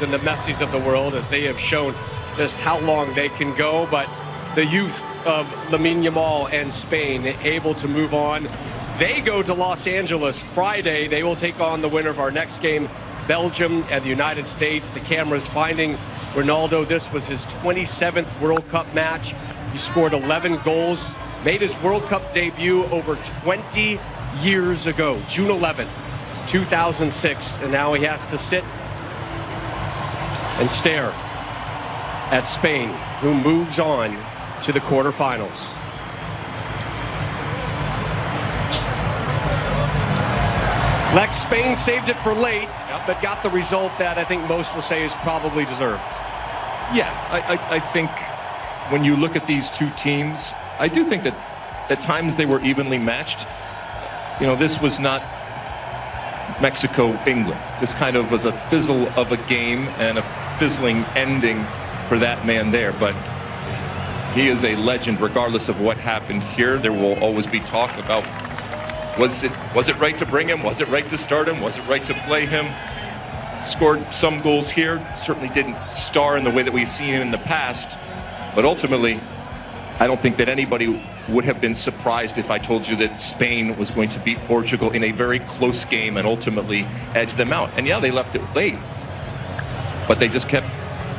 and the Messis of the world, as they have shown just how long they can go. But the youth of Lamine Yamal and Spain able to move on. They go to Los Angeles Friday. They will take on the winner of our next game, Belgium and the United States. The camera's finding Ronaldo. This was his 27th World Cup match. He scored 11 goals, made his World Cup debut over 20 years ago, June 11th, 2006. And now he has to sit and stare at Spain, who moves on to the quarterfinals. Lex, Spain saved it for late, but got the result that I think most will say is probably deserved. Yeah, I think when you look at these two teams, I do think that at times they were evenly matched. You know, this was not Mexico-England. This kind of was a fizzle of a game and a fizzling ending for that man there, but he is a legend regardless of what happened here. There will always be talk about was it right to bring him? Was it right to start him? Was it right to play him? Scored some goals here, certainly didn't star in the way that we've seen him in the past, but ultimately I don't think that anybody would have been surprised if I told you that Spain was going to beat Portugal in a very close game and ultimately edge them out. And yeah, they left it late, but they just kept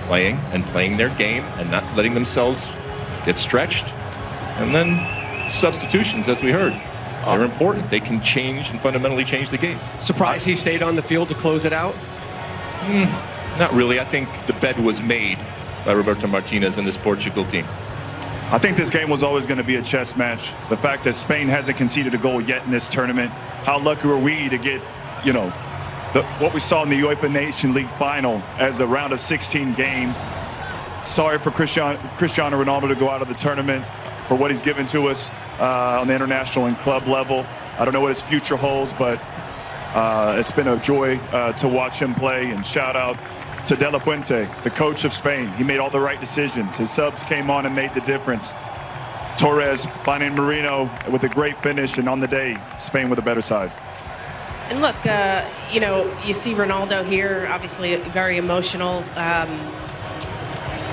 playing and playing their game and not letting themselves get stretched. And then substitutions, as we heard, are important. They can change and fundamentally change the game. Surprised he stayed on the field to close it out? Not really. I think the bed was made by Roberto Martinez and this Portugal team. I think this game was always going to be a chess match. The fact that Spain hasn't conceded a goal yet in this tournament, how lucky were we to get, you know, what we saw in the UEFA Nation League final as a round of 16 game. Sorry for Cristiano Ronaldo to go out of the tournament for what he's given to us on the international and club level. I don't know what his future holds, but it's been a joy to watch him play. And shout out to De La Fuente, the coach of Spain. He made all the right decisions. His subs came on and made the difference. Torres, Bani Marino with a great finish, and on the day, Spain with a better side. And look, you know, you see Ronaldo here, obviously very emotional.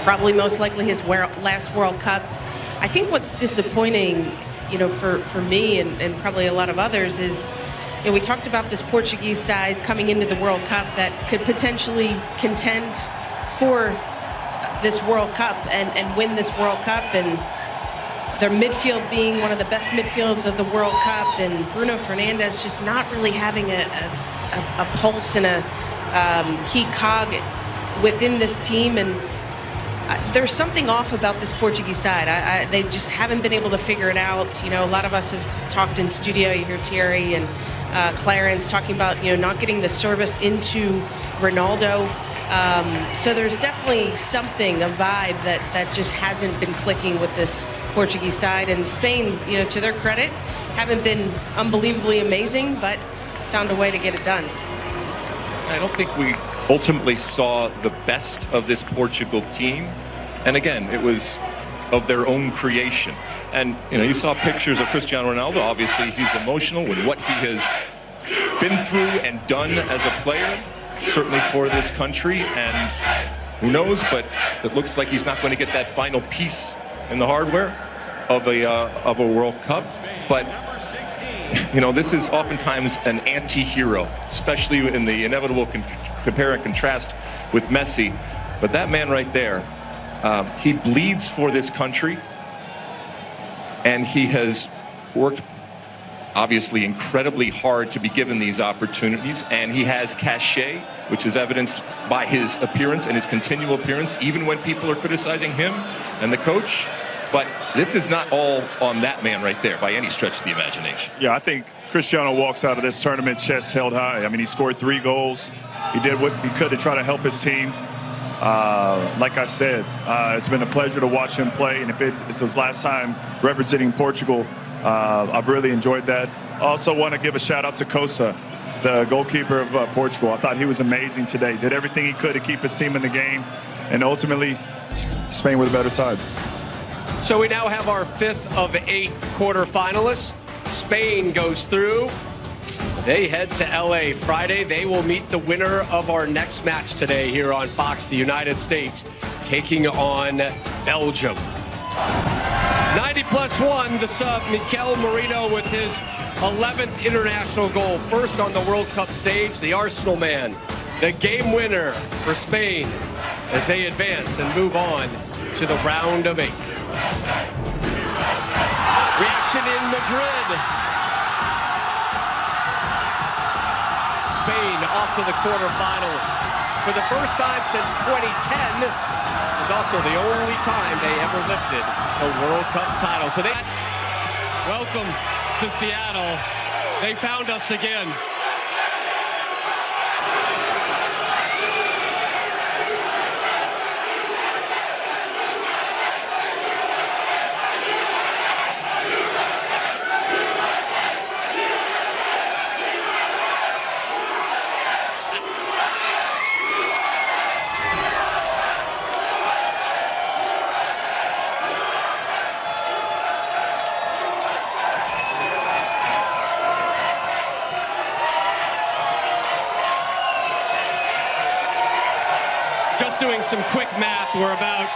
Probably most likely his last World Cup. I think what's disappointing, you know, for me and probably a lot of others is, you know, we talked about this Portuguese side coming into the World Cup that could potentially contend for this World Cup and win this World Cup, and their midfield being one of the best midfields of the World Cup, and Bruno Fernandes just not really having a pulse and a key cog within this team. And there's something off about this Portuguese side. They just haven't been able to figure it out. You know, a lot of us have talked in studio. You hear Thierry and Clarence talking about, you know, not getting the service into Ronaldo. So there's definitely something, a vibe that just hasn't been clicking with this Portuguese side. And Spain, you know, to their credit, haven't been unbelievably amazing, but found a way to get it done. I don't think we ultimately saw the best of this Portugal team. And again, it was of their own creation. And, you know, you saw pictures of Cristiano Ronaldo. Obviously, he's emotional with what he has been through and done as a player, certainly for this country. And who knows, but it looks like he's not going to get that final piece in the hardware of a World Cup. But, you know, this is oftentimes an anti-hero, especially in the inevitable compare and contrast with Messi. But that man right there, he bleeds for this country, and he has worked obviously incredibly hard to be given these opportunities, and he has cachet, which is evidenced by his appearance and his continual appearance, even when people are criticizing him and the coach. But this is not all on that man right there by any stretch of the imagination. Yeah, I think Cristiano walks out of this tournament chest held high. I mean, he scored 3 goals. He did what he could to try to help his team. Like I said, it's been a pleasure to watch him play, and if it's his last time representing Portugal, I've really enjoyed that. I also want to give a shout out to Costa, the goalkeeper of Portugal. I thought he was amazing today. Did everything he could to keep his team in the game, and ultimately Spain with a better side. So we now have our 5th of 8 quarterfinalists. Spain goes through. They head to LA Friday. They will meet the winner of our next match today here on Fox, the United States, taking on Belgium. 90+1, the sub, Mikel Merino with his 11th international goal. First on the World Cup stage, the Arsenal man, the game winner for Spain as they advance and move on to the round of 8. Reaction in Madrid. Spain off to the quarterfinals. For the first time since 2010, it was also the only time they ever lifted a World Cup title. So welcome to Seattle. They found us again. Just doing some quick math, we're about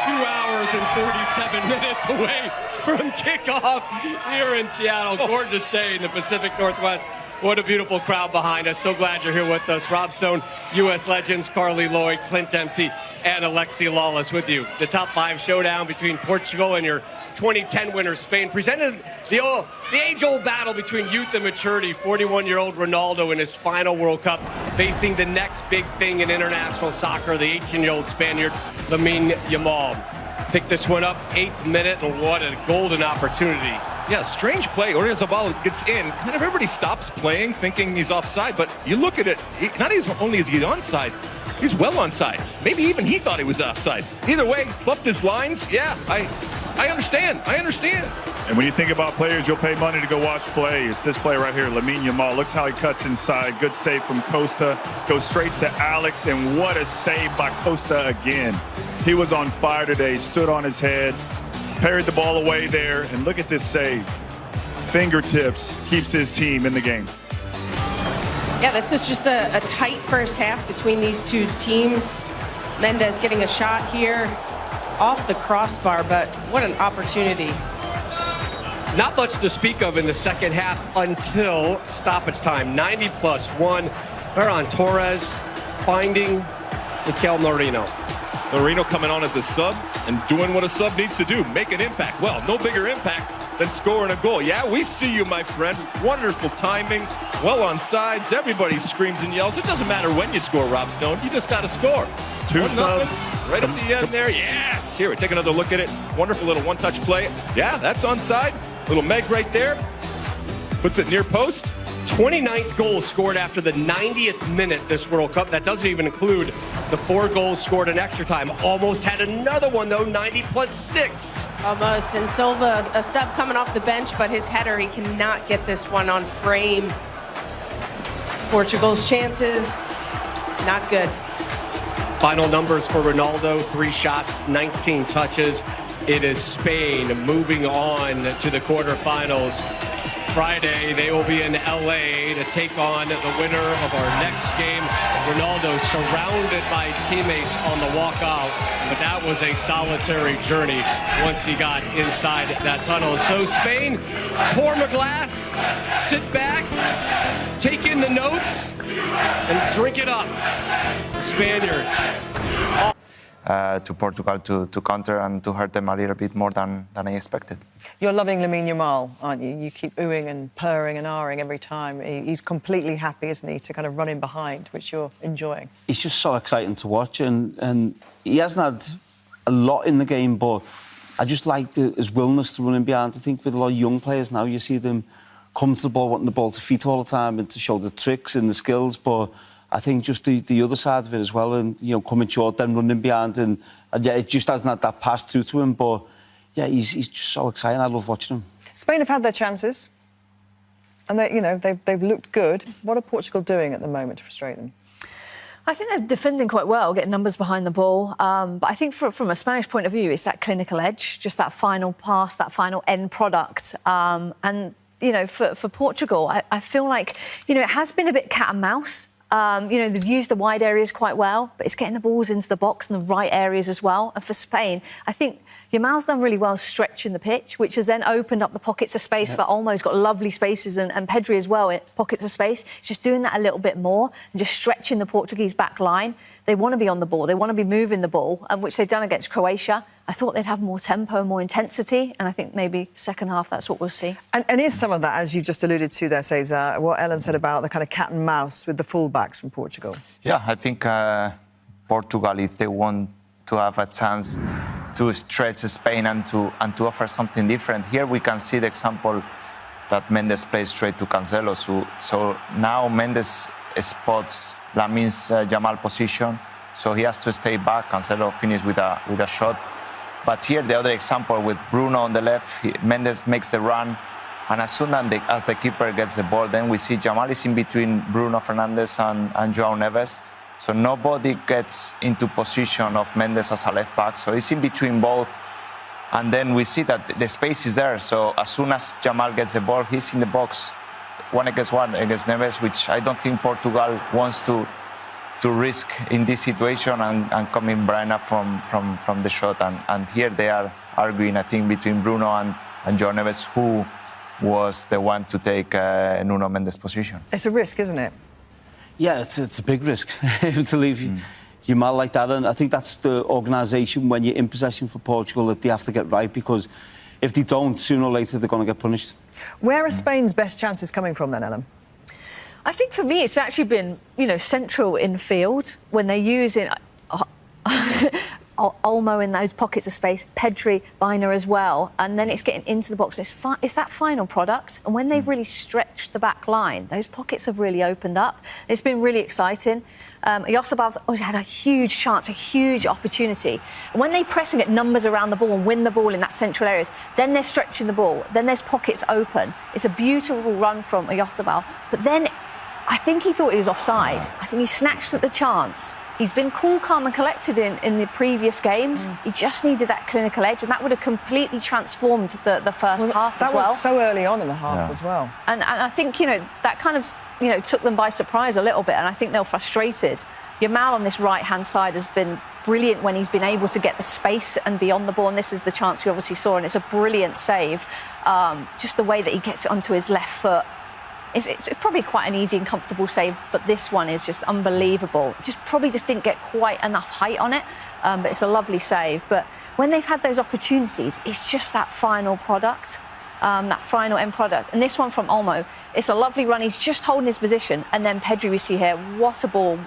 2 hours and 47 minutes away from kickoff here in Seattle. Gorgeous day in the Pacific Northwest. What a beautiful crowd behind us. So glad you're here with us. Rob Stone, U.S. legends, Carly Lloyd, Clint Dempsey, and Alexi Lawless with you. The top 5 showdown between Portugal and your 2010 winner Spain presented the age-old battle between youth and maturity. 41-year-old Ronaldo in his final World Cup facing the next big thing in international soccer, the 18-year-old Spaniard Lamine Yamal. Picked this one up, 8th minute, and what a golden opportunity. Yeah, strange play. Oyarzabal gets in. Kind of everybody stops playing thinking he's offside, but you look at it, not only is he onside, he's well onside. Maybe even he thought he was offside. Either way, fluffed his lines. Yeah, I understand. And when you think about players you'll pay money to go watch play, it's this play right here, Lamine Yamal. Looks how he cuts inside. Good save from Costa. Goes straight to Alex, and what a save by Costa again. He was on fire today, stood on his head, parried the ball away there, and look at this save. Fingertips, keeps his team in the game. Yeah, this was just a tight first half between these two teams. Mendes getting a shot here off the crossbar, but what an opportunity. Not much to speak of in the second half until stoppage time. 90+1. Ferran Torres finding Mikel Merino. Merino coming on as a sub and doing what a sub needs to do, make an impact. Well, no bigger impact than scoring a goal. Yeah, we see you, my friend. Wonderful timing, well on sides. Everybody screams and yells. It doesn't matter when you score, Rob Stone. You just got to score. 2 subs. Right at the end there. Yes. Here, we take another look at it. Wonderful little one-touch play. Yeah, that's onside. Little Meg right there. Puts it near post. 29th goal scored after the 90th minute this World Cup. That doesn't even include the 4 goals scored in extra time. Almost had another one, though, 90+6. Almost. And Silva, a sub coming off the bench, but his header, he cannot get this one on frame. Portugal's chances, not good. Final numbers for Ronaldo, 3 shots, 19 touches. It is Spain moving on to the quarterfinals. Friday, they will be in LA to take on the winner of our next game. Ronaldo surrounded by teammates on the walkout, but that was a solitary journey once he got inside that tunnel. So Spain, pour him a glass, sit back, take in the notes, and drink it up. Spaniards. To Portugal to counter and to hurt them a little bit more than I expected. You're loving Lamine Yamal, aren't you? You keep oohing and purring and ahhing every time. He's completely happy, isn't he, to kind of run in behind, which you're enjoying. He's just so exciting to watch, and he hasn't had a lot in the game, but I just like his willingness to run in behind. I think with a lot of young players now, you see them come to the ball, wanting the ball to feet all the time and to show the tricks and the skills, but I think just the other side of it as well, and coming short, then running behind, and yeah, it just hasn't had that pass through to him. But yeah, he's just so exciting. I love watching him. Spain have had their chances, and they've looked good. What are Portugal doing at the moment to frustrate them? I think they're defending quite well, getting numbers behind the ball. But I think from a Spanish point of view, it's that clinical edge, just that final pass, that final end product, and for Portugal, I feel like, it has been a bit cat and mouse. They've used the wide areas quite well, but it's getting the balls into the box and the right areas as well. And for Spain, I think Yamal's done really well stretching the pitch, which has then opened up the pockets of space for Olmo. He's got lovely spaces, and Pedri as well, pockets of space. He's just doing that a little bit more and just stretching the Portuguese back line. They want to be on the ball. They want to be moving the ball, which they've done against Croatia. I thought they'd have more tempo, more intensity, and I think maybe second half that's what we'll see. And is some of that, as you just alluded to there, Cesar, what Ellen said about the kind of cat and mouse with the full-backs from Portugal? Yeah, I think Portugal, if they want to have a chance to stretch Spain and to offer something different. Here we can see the example that Mendes plays straight to Cancelo. So now Mendes spots Lamin's Yamal position, so he has to stay back. Cancelo finished with a shot. But here the other example with Bruno on the left, Mendes makes the run, and as soon as the keeper gets the ball, then we see Yamal is in between Bruno Fernandes and João Neves. So nobody gets into position of Mendes as a left back. So he's in between both. And then we see that the space is there. So as soon as Yamal gets the ball, he's in the box, one against Neves, which I don't think Portugal wants to risk in this situation and coming Bruyne from the shot. And here they are arguing, I think, between Bruno and João Neves, who was the one to take Nuno Mendes' position. It's a risk, isn't it? Yeah, it's a big risk to leave Yamal like that. And I think that's the organisation, when you're in possession for Portugal, that they have to get right, because if they don't, sooner or later they're going to get punished. Where are Spain's best chances coming from then, Ellen? I think for me it's actually been, central in field when they're using Olmo in those pockets of space, Pedri, Baina as well, and then it's getting into the box. It's that final product, and when they've really stretched the back line, those pockets have really opened up. It's been really exciting. Oyarzabal had a huge chance, a huge opportunity. And when they press and get numbers around the ball and win the ball in that central areas, then they're stretching the ball, then there's pockets open. It's a beautiful run from Oyarzabal, but then I think he thought he was offside. I think he snatched at the chance. He's been cool, calm and collected in the previous games. He just needed that clinical edge, and that would have completely transformed the first half as well. That was so early on in the half as well. And I think, that kind of, took them by surprise a little bit, and I think they were frustrated. Yamal on this right-hand side has been brilliant when he's been able to get the space and be on the ball, and this is the chance we obviously saw, and it's a brilliant save. Just the way that he gets it onto his left foot. It's probably quite an easy and comfortable save, but this one is just unbelievable. Probably didn't get quite enough height on it, but it's a lovely save. But when they've had those opportunities, it's just that final product, that final end product. And this one from Olmo, it's a lovely run. He's just holding his position, and then Pedri, we see here, what a ball.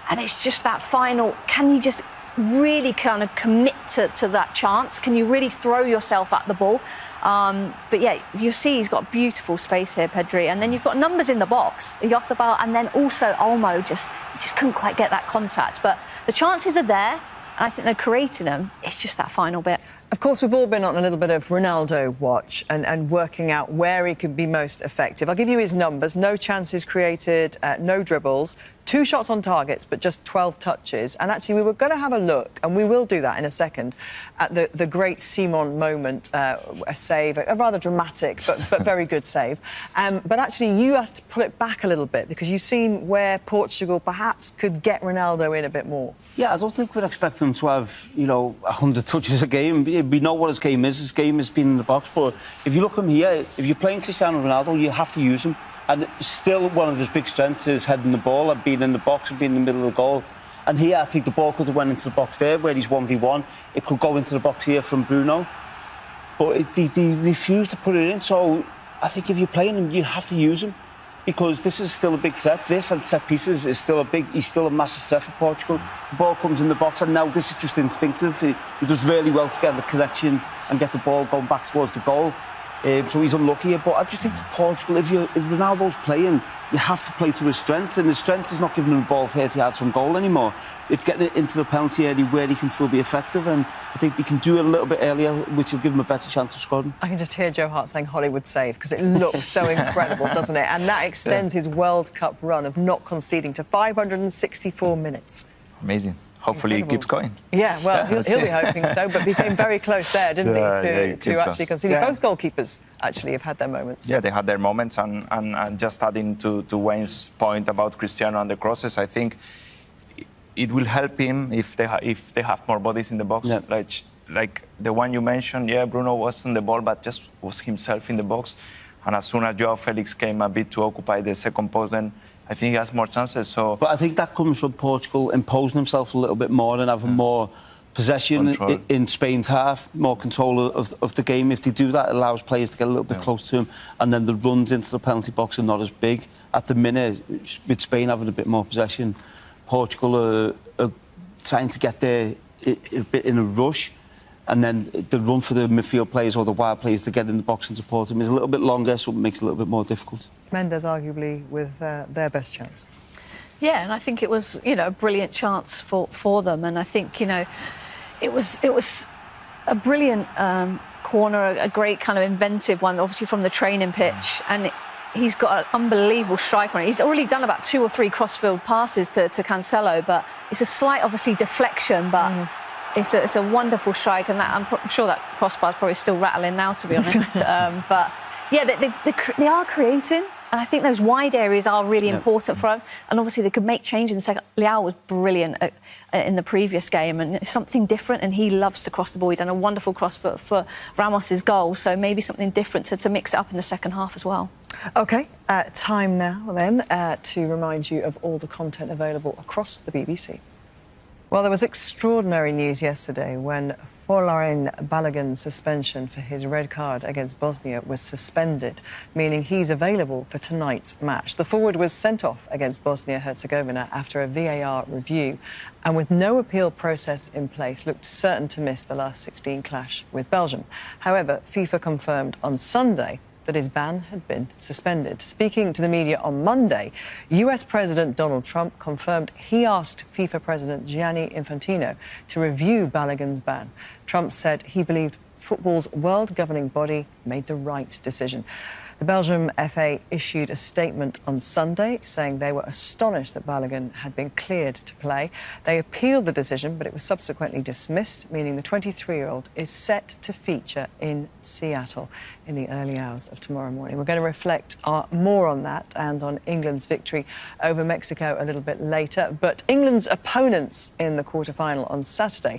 And it's just that final, can you just really kind of commit to that chance? Can you really throw yourself at the ball? But yeah, you see he's got beautiful space here, Pedri, and then you've got numbers in the box, Oyarzabal, and then also Olmo he just couldn't quite get that contact. But the chances are there, and I think they're creating them. It's just that final bit. Of course, we've all been on a little bit of Ronaldo watch and working out where he could be most effective. I'll give you his numbers. No chances created, no dribbles, 2 shots on targets, but just 12 touches. And actually, we were going to have a look, and we will do that in a second, at the great Simon moment, a save, a rather dramatic but very good save. But actually, you asked to pull it back a little bit because you've seen where Portugal perhaps could get Ronaldo in a bit more. Yeah, I don't think we'd expect him to have, 100 touches a game. We know what his game is. His game has been in the box. But if you look at him here, if you're playing Cristiano Ronaldo, you have to use him. And still, one of his big strengths is heading the ball and being in the box and being in the middle of the goal. And here, I think the ball could have went into the box there, where he's 1v1. It could go into the box here from Bruno. But they refused to put it in. So I think if you're playing him, you have to use him, because this is still a big threat. This and set pieces is still he's still a massive threat for Portugal. The ball comes in the box, and now this is just instinctive. He does really well to get the connection and get the ball going back towards the goal. So he's unlucky here. But I just think for Portugal, if Ronaldo's playing, you have to play to his strength, and his strength is not giving him the ball 30 yards from goal anymore. It's getting it into the penalty area where he can still be effective, and I think they can do it a little bit earlier, which will give him a better chance of scoring. I can just hear Joe Hart saying Hollywood save, because it looks so incredible, doesn't it? And that extends his World Cup run of not conceding to 564 minutes. Amazing. hopefully it keeps going. Yeah, well, Yeah, he'll be hoping so, but became very close there, didn't he, to actually concede. Yeah. Both goalkeepers actually have had their moments. Yeah, they had their moments, and just adding to Wayne's point about Cristiano and the crosses, I think it will help him if they have more bodies in the box. Yeah. Like the one you mentioned, yeah, Bruno was on the ball, but just was himself in the box. And as soon as Joao Felix came a bit to occupy the second post, then I think he has more chances. So, but I think that comes from Portugal imposing themselves a little bit more and having more possession in Spain's half, more control of the game. If they do that, it allows players to get a little bit close to him, and then the runs into the penalty box are not as big. At the minute, with Spain having a bit more possession, Portugal are trying to get there a bit in a rush, and then the run for the midfield players or the wide players to get in the box and support him is a little bit longer, so it makes it a little bit more difficult. Mendes arguably with their best chance. Yeah, and I think it was, a brilliant chance for them, and I think, it was a brilliant corner, a great kind of inventive one, obviously from the training pitch, and he's got an unbelievable strike on it. He's already done about 2 or 3 crossfield passes to Cancelo, but it's a slight, obviously, deflection, but it's a wonderful strike, and I'm sure that crossbar's probably still rattling now, to be honest. But yeah, they are creating, and I think those wide areas are really important for them. And obviously, they could make change in the second. Leao was brilliant in the previous game, and it's something different. And he loves to cross the ball. He done a wonderful cross for Ramos's goal. So maybe something different to mix it up in the second half as well. OK, time now then to remind you of all the content available across the BBC. Well, there was extraordinary news yesterday when Folarin Balogun's suspension for his red card against Bosnia was suspended, meaning he's available for tonight's match. The forward was sent off against Bosnia-Herzegovina after a VAR review, and with no appeal process in place, looked certain to miss the last 16 clash with Belgium. However, FIFA confirmed on Sunday that his ban had been suspended. Speaking to the media on Monday, US President Donald Trump confirmed he asked FIFA President Gianni Infantino to review Balogun's ban. Trump said he believed football's world governing body made the right decision. The Belgium FA issued a statement on Sunday saying they were astonished that Balogun had been cleared to play. They appealed the decision, but it was subsequently dismissed, meaning the 23-year-old is set to feature in Seattle in the early hours of tomorrow morning. We're going to reflect more on that and on England's victory over Mexico a little bit later. But England's opponents in the quarter-final on Saturday